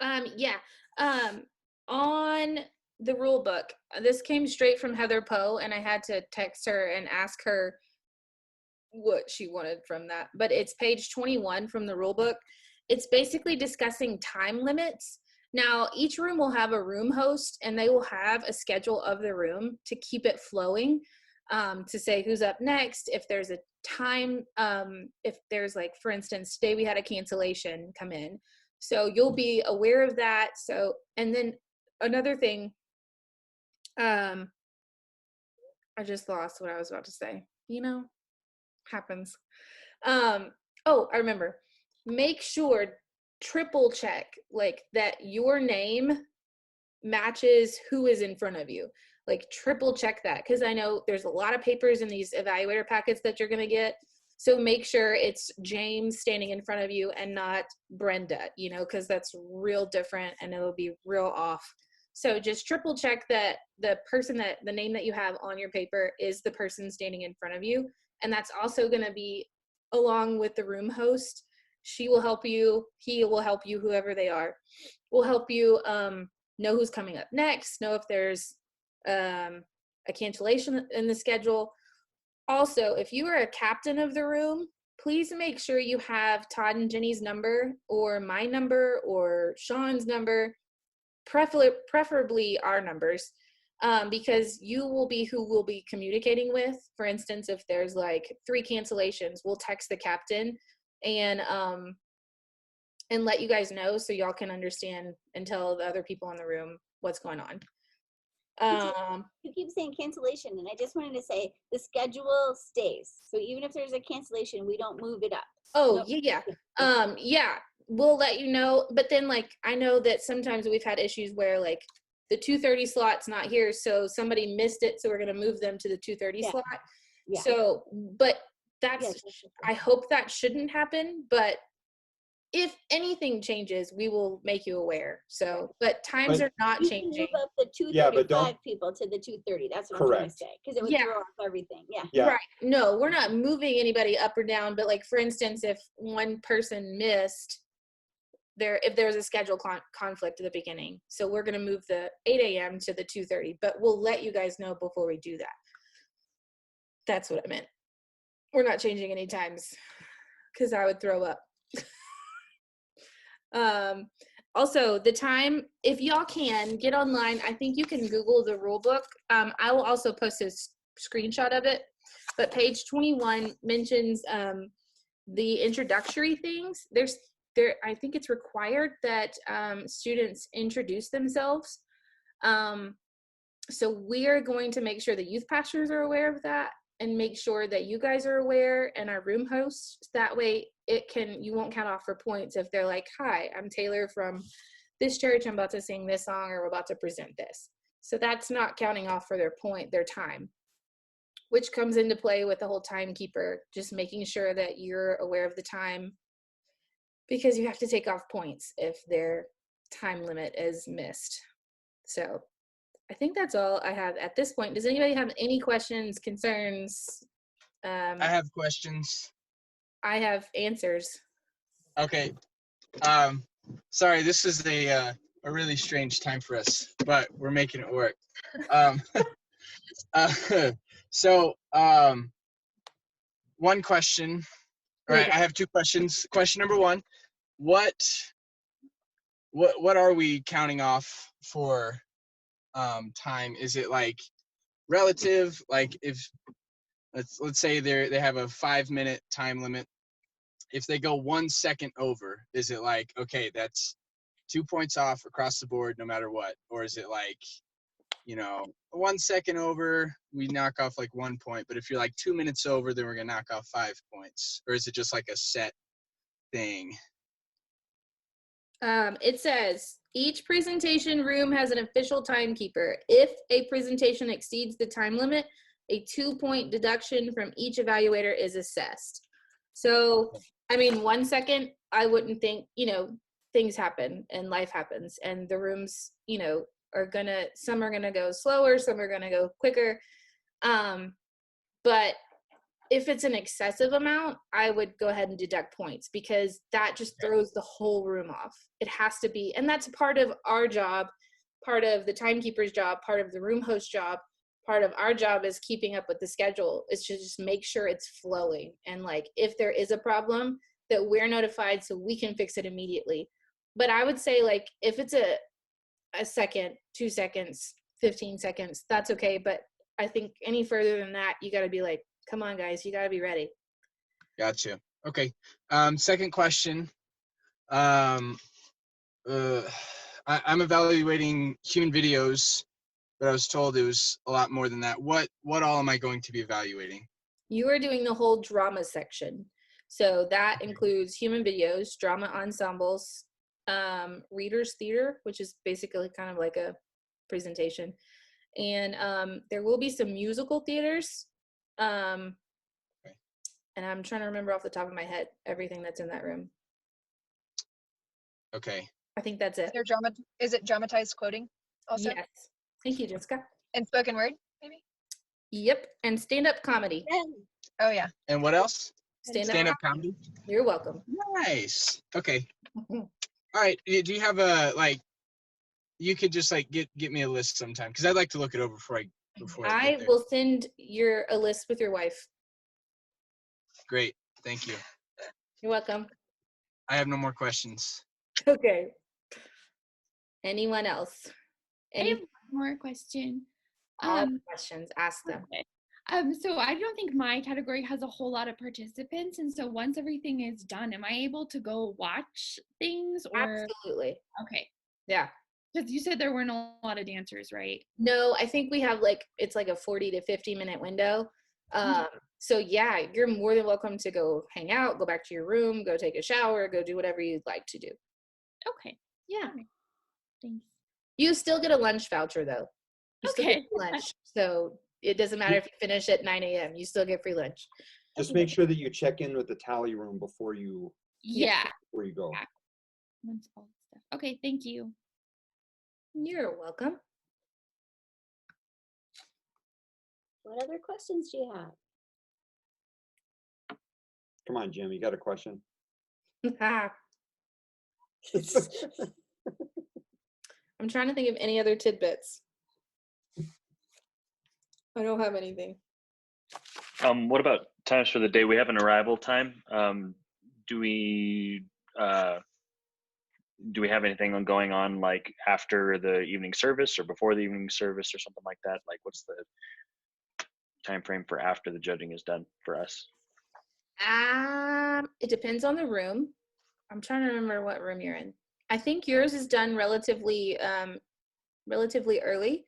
time. On the rule book, this came straight from Heather Poe, and I had to text her and ask her what she wanted from that. But it's page 21 from the rule book. It's basically discussing time limits. Now, each room will have a room host, and they will have a schedule of the room to keep it flowing. To say who's up next, if there's a time, if there's like, for instance, today we had a cancellation come in. So you'll be aware of that. So, and then another thing, I just lost what I was about to say, happens. I remember, make sure, triple check like that your name matches who is in front of you. Like triple check that, because I know there's a lot of papers in these evaluator packets that you're going to get. So make sure it's James standing in front of you and not Brenda, because that's real different and it'll be real off. So just triple check that the name that you have on your paper is the person standing in front of you. And that's also going to be along with the room host. She will help you. He will help you, whoever they are, will help you know who's coming up next, know if there's a cancellation in the schedule. Also, if you are a captain of the room, please make sure you have Todd and Jenny's number, or my number, or Sean's number, preferably our numbers, because you will be who we'll be communicating with. For instance, if there's like 3 cancellations, we'll text the captain and let you guys know, so y'all can understand and tell the other people in the room what's going on. You keep saying cancellation, and I just wanted to say the schedule stays. So even if there's a cancellation, we don't move it up. Oh, yeah. We'll let you know. But then, like, I know that sometimes we've had issues where, like, the 2:30 slot's not here, so somebody missed it, so we're going to move them to the 2:30 slot. Yeah. So, but that's, I hope that shouldn't happen, but if anything changes, we will make you aware. So, but times are not changing. You can move up the 2:35 people to the 2:30. That's what I'm trying to say, because it would throw off everything. Yeah. Right. No, we're not moving anybody up or down. But like, for instance, if one person missed, if there was a schedule conflict at the beginning, so we're going to move the 8 a.m. to the 2:30. But we'll let you guys know before we do that. That's what I meant. We're not changing any times, because I would throw up. Also, the time, if y'all can get online, I think you can Google the rule book. I will also post a screenshot of it, but page 21 mentions the introductory things. I think it's required that students introduce themselves. So we are going to make sure the youth pastors are aware of that, and make sure that you guys are aware, and our room hosts. That way you won't count off for points if they're like, hi, I'm Taylor from this church, I'm about to sing this song, or we're about to present this. So that's not counting off for their time, which comes into play with the whole timekeeper, just making sure that you're aware of the time, because you have to take off points if their time limit is missed. So I think that's all I have at this point. Does anybody have any questions, concerns? I have questions. I have answers. Okay. Sorry, this is a really strange time for us, but we're making it work. Um, so, one question. All right, I have two questions. Question number one: what are we counting off for time? Is it like relative? Like if let's say they have a 5-minute time limit. If they go 1 second over, is it like, okay, that's 2 points off across the board no matter what? Or is it like, 1 second over, we knock off like 1 point, but if you're like 2 minutes over, then we're gonna knock off 5 points? Or is it just like a set thing? It says each presentation room has an official timekeeper. If a presentation exceeds the time limit, a 2-point deduction from each evaluator is assessed. So, I mean, 1 second, I wouldn't think, things happen and life happens, and the rooms, some are gonna go slower, some are gonna go quicker. But if it's an excessive amount, I would go ahead and deduct points, because that just throws the whole room off. It has to be, and that's part of our job, part of the timekeeper's job, part of the room host job. Part of our job is keeping up with the schedule. It's to just make sure it's flowing. And like, if there is a problem, that we're notified so we can fix it immediately. But I would say, like, if it's a second, 2 seconds, 15 seconds, that's okay. But I think any further than that, you got to be like, come on, guys, you got to be ready. Gotcha. Okay. Second question. I'm evaluating human videos, but I was told it was a lot more than that. What all am I going to be evaluating? You are doing the whole drama section. So that includes human videos, drama ensembles, readers theater, which is basically kind of like a presentation. And there will be some musical theaters. And I'm trying to remember off the top of my head everything that's in that room. Okay. I think that's it. Is it dramatized quoting also? Yes. Thank you, Jessica. And spoken word, maybe? Yep. And stand-up comedy. Oh, yeah. And what else? Stand-up comedy? You're welcome. Nice. Okay. All right. Do you have you could just like get me a list sometime, because I'd like to look it over before I get there. will send a list with your wife. Great. Thank you. You're welcome. I have no more questions. Okay. Anyone else? I have one more question. All questions, ask them. Okay. So I don't think my category has a whole lot of participants, and so once everything is done, am I able to go watch things? Or Absolutely. Okay. Yeah. Because you said there weren't a lot of dancers, right? No, I think we have it's like a 40 to 50-minute window. So yeah, you're more than welcome to go hang out, go back to your room, go take a shower, go do whatever you'd like to do. Okay. Yeah. Okay. Thanks. You still get a lunch voucher though. You still get Okay. free lunch. So it doesn't matter if you finish at 9 a.m. You still get free lunch. Just make sure that you check in with the tally room before you Yeah. go. Once all stuff. Okay, thank you. You're welcome. What other questions do you have? Come on, Jim, you got a question? I'm trying to think of any other tidbits. I don't have anything. What about times for the day? We have an arrival time. Do we have anything going on like after the evening service or before the evening service or something like that? Like, what's the time frame for after the judging is done for us? It depends on the room. I'm trying to remember what room you're in. I think yours is done relatively early.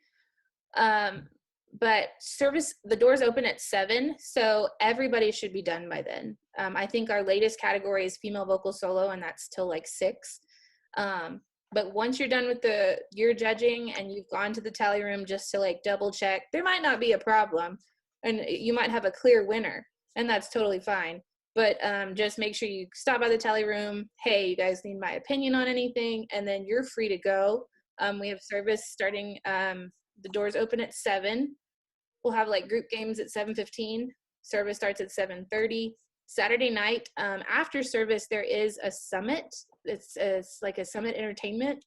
But the doors open at 7, so everybody should be done by then. I think our latest category is female vocal solo, and that's till like 6. But once you're done with your judging and you've gone to the tally room just to like double check, there might not be a problem and you might have a clear winner, and that's totally fine. But just make sure you stop by the tally room. Hey, you guys need my opinion on anything? And then you're free to go. We have service starting, the doors open at 7. We'll have like group games at 7:15. Service starts at 7:30. Saturday night, after service, there is a summit. It's like a summit entertainment.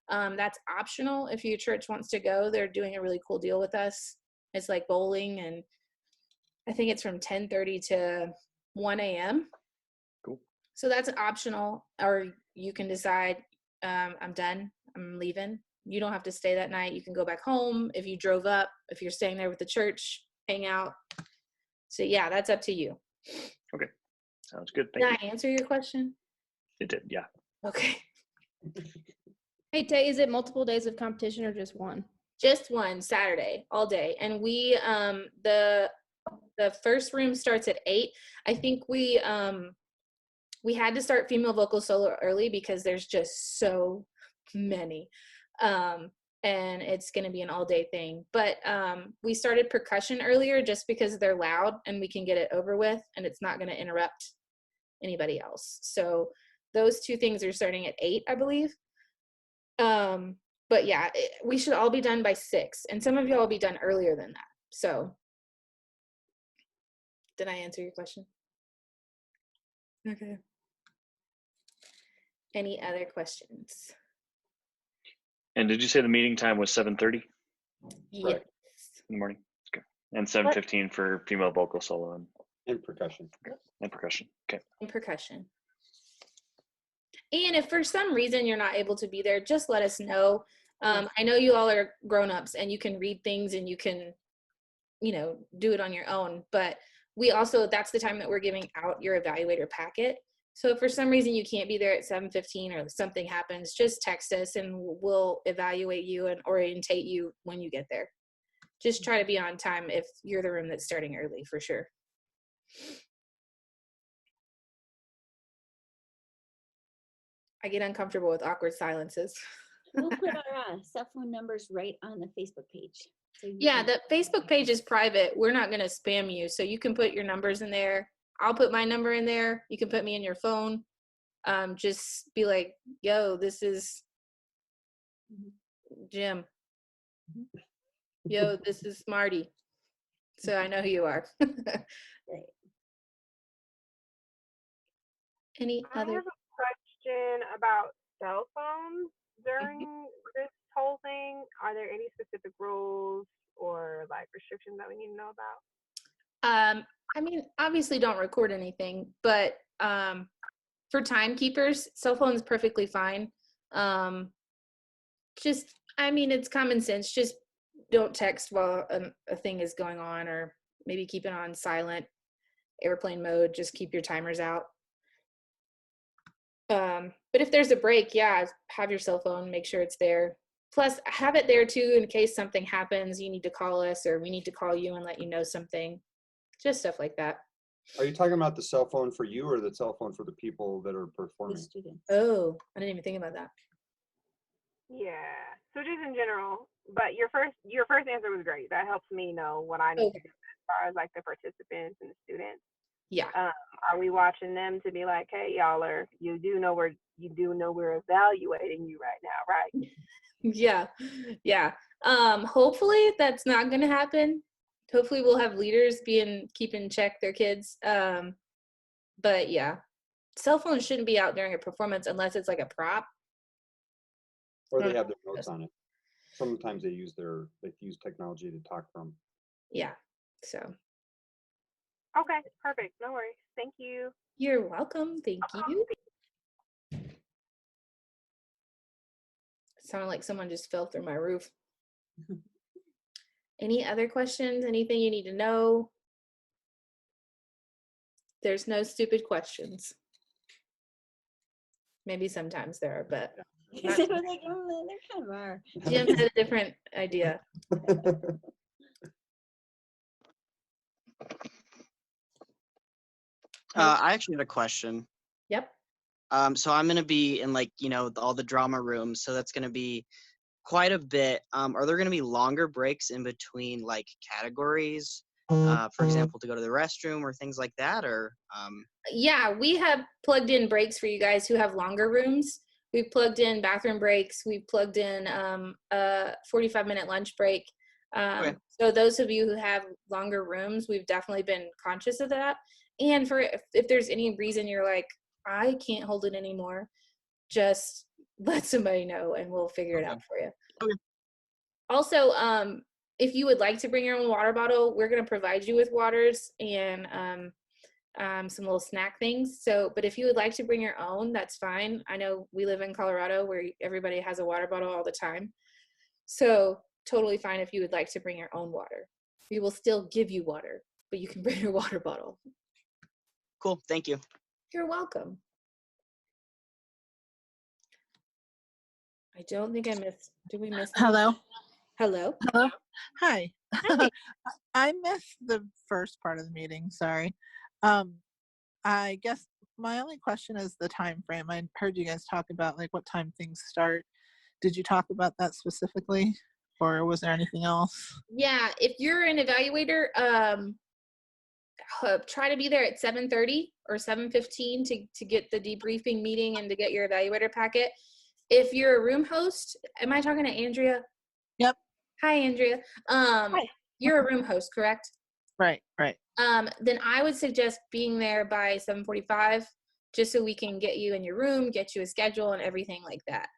That's optional if your church wants to go. They're doing a really cool deal with us. It's like bowling, and I think it's from 10:30 to 1 a.m. Cool. So that's optional, or you can decide, I'm done, I'm leaving. You don't have to stay that night. You can go back home if you drove up, if you're staying there with the church, hang out. So yeah, that's up to you. Okay. Sounds good. Did Thank I you. answer your question? It did. Yeah. Okay. Hey, Tay, is it multiple days of competition or just one? Just one Saturday, all day. And we, the first room starts at 8. I think we had to start female vocal solo early because there's just so many. And it's going to be an all day thing. But we started percussion earlier just because they're loud and we can get it over with and it's not going to interrupt anybody else. So those 2 things are starting at 8, I believe. But yeah, we should all be done by 6. And some of y'all will be done earlier than that. So did I answer your question? Okay. Any other questions? And did you say the meeting time was 7:30 Yes. in the morning? Okay. And 7:15 for female vocal solo And percussion. and percussion. Okay. And percussion. And if for some reason you're not able to be there, just let us know. I know you all are grown-ups and you can read things and you can, do it on your own. But we also, that's the time that we're giving out your evaluator packet. So if for some reason you can't be there at 7:15 or something happens, just text us and we'll evaluate you and orientate you when you get there. Just try to be on time if you're the room that's starting early, for sure. I get uncomfortable with awkward silences. We'll put our cell phone numbers right on the Facebook page. So Yeah, the Facebook page is private. We're not going to spam you. So you can put your numbers in there. I'll put my number in there. You can put me in your phone. Just be like, yo, this is Jim. Yo, this is Marty. So I know who you are. Right. Any I other? have a question about cell phones during this whole thing. Are there any specific rules or like restrictions that we need to know about? I mean, obviously don't record anything, but for timekeepers, cell phone's perfectly fine. It's common sense. Just don't text while a thing is going on, or maybe keep it on silent, airplane mode. Just keep your timers out. But if there's a break, yeah, have your cell phone, make sure it's there. Plus, have it there too in case something happens, you need to call us or we need to call you and let you know something. Just stuff like that. Are you talking about the cell phone for you or the cell phone for the people that are The performing? students. Oh, I didn't even think about that. Yeah. So just in general, but your first answer was great. That helps me know what I need to do as far as like the participants and the students. Yeah. Are we watching them to be like, hey, you do know we're evaluating you right now, right? Yeah. Hopefully that's not going to happen. Hopefully we'll have leaders keeping check their kids. But yeah, cell phones shouldn't be out during a performance unless it's like a prop. Or they have their notes on it. Sometimes they use technology to talk from. Yeah. So. Okay, perfect. No worries. Thank you. You're welcome. Thank you. Sounded like someone just fell through my roof. Any other questions? Anything you need to know? There's no stupid questions. Maybe sometimes there are, but They're kind of are. Jim had a different idea. I actually had a question. Yep. So I'm going to be in like, all the drama rooms. So that's going to be quite a bit. Are there going to be longer breaks in between like categories? For example, to go to the restroom or things like that, or Yeah, we have plugged in breaks for you guys who have longer rooms. We've plugged in bathroom breaks. We've plugged in a 45-minute lunch break. Okay. So those of you who have longer rooms, we've definitely been conscious of that. And for if there's any reason you're like, I can't hold it anymore, just let somebody know and we'll figure it out for you. Okay. Also, if you would like to bring your own water bottle, we're going to provide you with waters and some little snack things. So, but if you would like to bring your own, that's fine. I know we live in Colorado where everybody has a water bottle all the time. So totally fine if you would like to bring your own water. We will still give you water, but you can bring your water bottle. Cool. Thank you. You're welcome. I don't think I missed. Did we miss? Hello. Hello. Hello. Hi. Hi. I missed the first part of the meeting. Sorry. I guess my only question is the time frame. I heard you guys talk about like what time things start. Did you talk about that specifically, or was there anything else? Yeah, if you're an evaluator, try to be there at 7:30 or 7:15 to get the debriefing meeting and to get your evaluator packet. If you're a room host, am I talking to Andrea? Yep. Hi, Andrea. Hi. You're a room host, correct? Right. Then I would suggest being there by 7:45, just so we can get you in your room, get you a schedule and everything like that.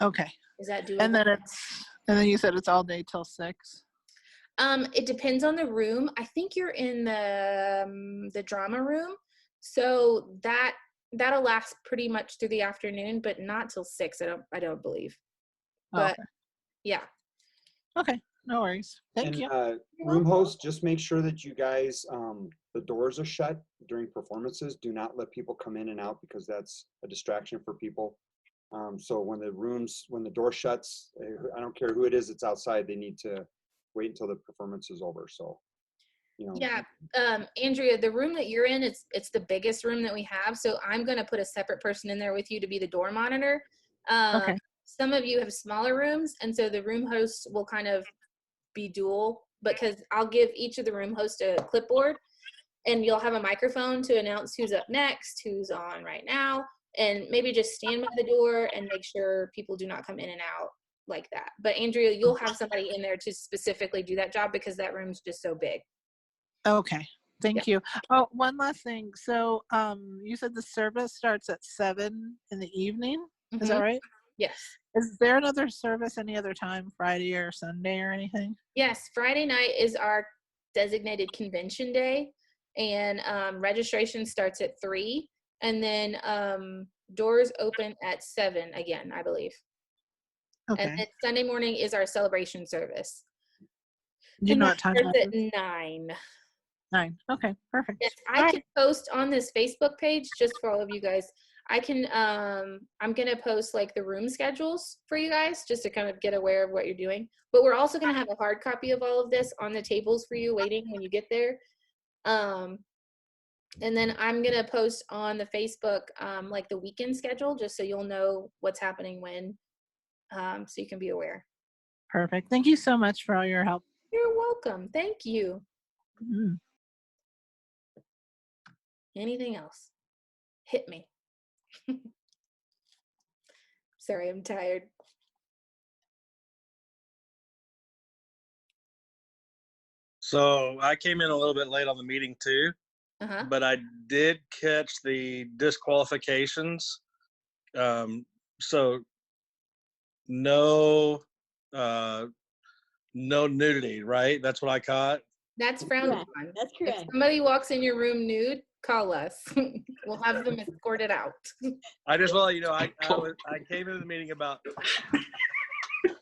Okay. Is that doable? And then you said it's all day till 6. It depends on the room. I think you're in the drama room, so that'll last pretty much through the afternoon, but not till 6. I don't believe. But okay. Yeah. Okay. No worries. Thank you. Room host, just make sure that you guys, the doors are shut during performances. Do not let people come in and out because that's a distraction for people. So when the door shuts, I don't care who it is that's outside, they need to wait until the performance is over. So, Yeah, Andrea, the room that you're in, it's the biggest room that we have. So I'm going to put a separate person in there with you to be the door monitor. Okay. Some of you have smaller rooms, and so the room host will kind of be dual, because I'll give each of the room hosts a clipboard, and you'll have a microphone to announce who's up next, who's on right now, and maybe just stand by the door and make sure people do not come in and out like that. But Andrea, you'll have somebody in there to specifically do that job because that room's just so big. Okay. Thank you. Oh, one last thing. So, you said the service starts at 7 in the evening. Is that right? Yes. Is there another service any other time, Friday or Sunday or anything? Yes. Friday night is our designated convention day, and registration starts at 3, and then doors open at 7 again, I believe. Okay. And then Sunday morning is our celebration service. Do you know what time Starts that at is? 9. 9. Okay, perfect. Yes, I can post on this Facebook page just for all of you guys. I can I'm gonna post like the room schedules for you guys just to kind of get aware of what you're doing. But we're also gonna have a hard copy of all of this on the tables for you waiting when you get there. And then I'm gonna post on the Facebook like the weekend schedule just so you'll know what's happening when, so you can be aware. Perfect. Thank you so much for all your help. You're welcome. Thank you. Mm. Anything else? Hit me. Sorry, I'm tired. So I came in a little bit late on the meeting too, but I did catch the disqualifications. So no nudity, right? That's what I caught. That's frowned Correct. upon. That's correct. If somebody walks in your room nude, call us. We'll have them escorted out. I just want to let you know, I came into the meeting about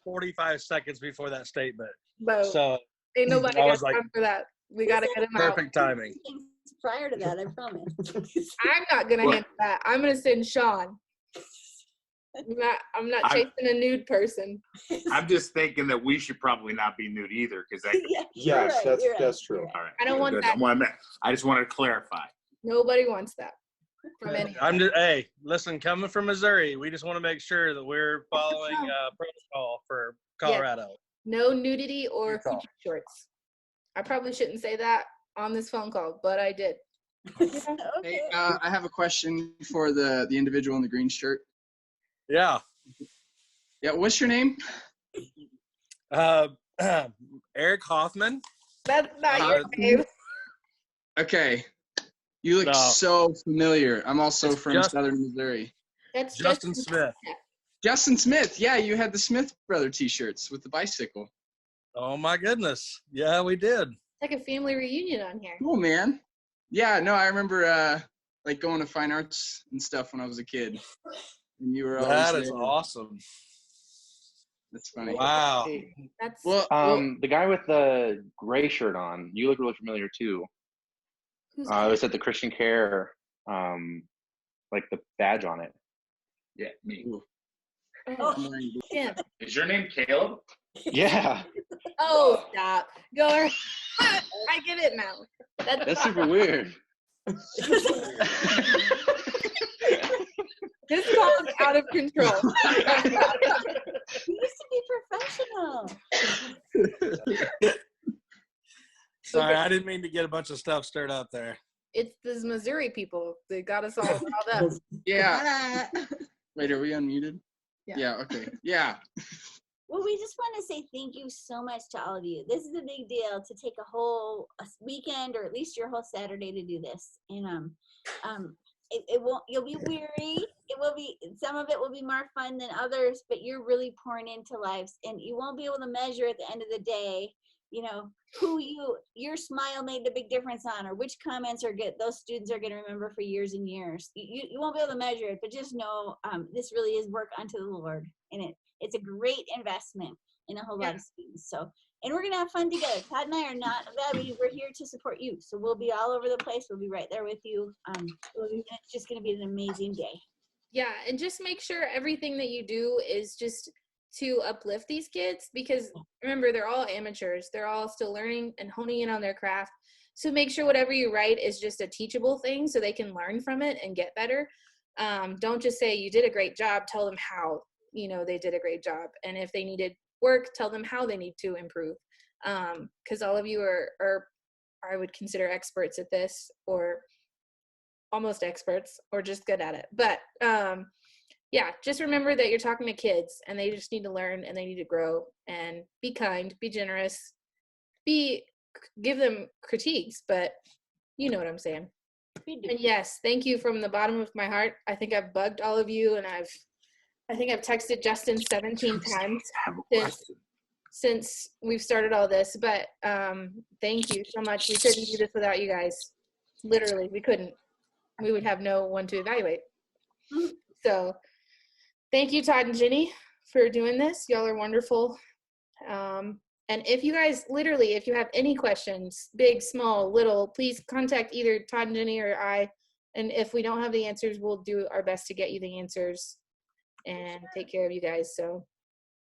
45 seconds before that statement. But So ain't nobody I got was like, time for that. We gotta get them out. perfect timing. Prior to that, I promise. I'm not gonna handle that. I'm gonna send Sean. I'm not chasing a nude person. I'm just thinking that we should probably not be nude either, because that. Yes, that's true. All right. I don't want good. that. I just wanted to clarify. Nobody wants that. from any. Hey, listen, coming from Missouri, we just want to make sure that we're following protocol for Colorado. No nudity or Good call. coochie shorts. I probably shouldn't say that on this phone call, but I did. Hey, I have a question for the individual in the green shirt. Yeah. Yeah, what's your name? Eric Hoffman. That's not your name. Okay. You look so familiar. I'm also from Southern Missouri. That's Justin Smith. Justin Smith. Yeah, you had the Smith brother t-shirts with the bicycle. Oh my goodness. Yeah, we did. It's like a family reunion on here. Cool, man. Yeah, no, I remember like going to fine arts and stuff when I was a kid. And you were always That is there. awesome. That's funny. Wow. That's the guy with the gray shirt on, you look really familiar too. It was at the Christian Care, like the badge on it. Yeah, me. Oh, yeah. Is your name Caleb? Yeah. Oh, stop. Go ahead. I get it now. That's super weird. This call is out of control. You used to be professional. Sorry, I didn't mean to get a bunch of stuff stirred up there. It's these Missouri people. They got us all riled up. Yeah. Wait, are we unmuted? Yeah, okay. Yeah. Well, we just want to say thank you so much to all of you. This is a big deal to take a whole weekend or at least your whole Saturday to do this. And it won't, you'll be weary. It will be, some of it will be more fun than others, but you're really pouring into lives and you won't be able to measure at the end of the day, you know, who your smile made a big difference on, or which comments those students are going to remember for years and years. You won't be able to measure it, but just know this really is work unto the Lord, and it's a great investment in a whole lot of students. So, and we're gonna have fun together. Todd and I are not we're here to support you, so we'll be all over the place. We'll be right there with you. It's just gonna be an amazing day. Yeah, and just make sure everything that you do is just to uplift these kids, because remember, they're all amateurs. They're all still learning and honing in on their craft. So make sure whatever you write is just a teachable thing so they can learn from it and get better. Don't just say you did a great job. Tell them how, they did a great job. And if they needed work, tell them how they need to improve. Because all of you are, I would consider experts at this, or almost experts, or just good at it. But yeah, just remember that you're talking to kids and they just need to learn and they need to grow, and be kind, be generous, give them critiques, but you know what I'm saying. And yes, thank you from the bottom of my heart. I think I've bugged all of you, and I think I've texted Justin 17 times since we've started all this, but thank you so much. We couldn't do this without you guys. Literally, we couldn't. We would have no one to evaluate. So thank you, Todd and Jenny, for doing this. Y'all are wonderful. And if you guys, literally, if you have any questions, big, small, little, please contact either Todd and Jenny or I. And if we don't have the answers, we'll do our best to get you the answers and take care of you guys. So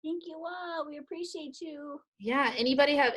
thank you all. We appreciate you. Yeah. Anybody have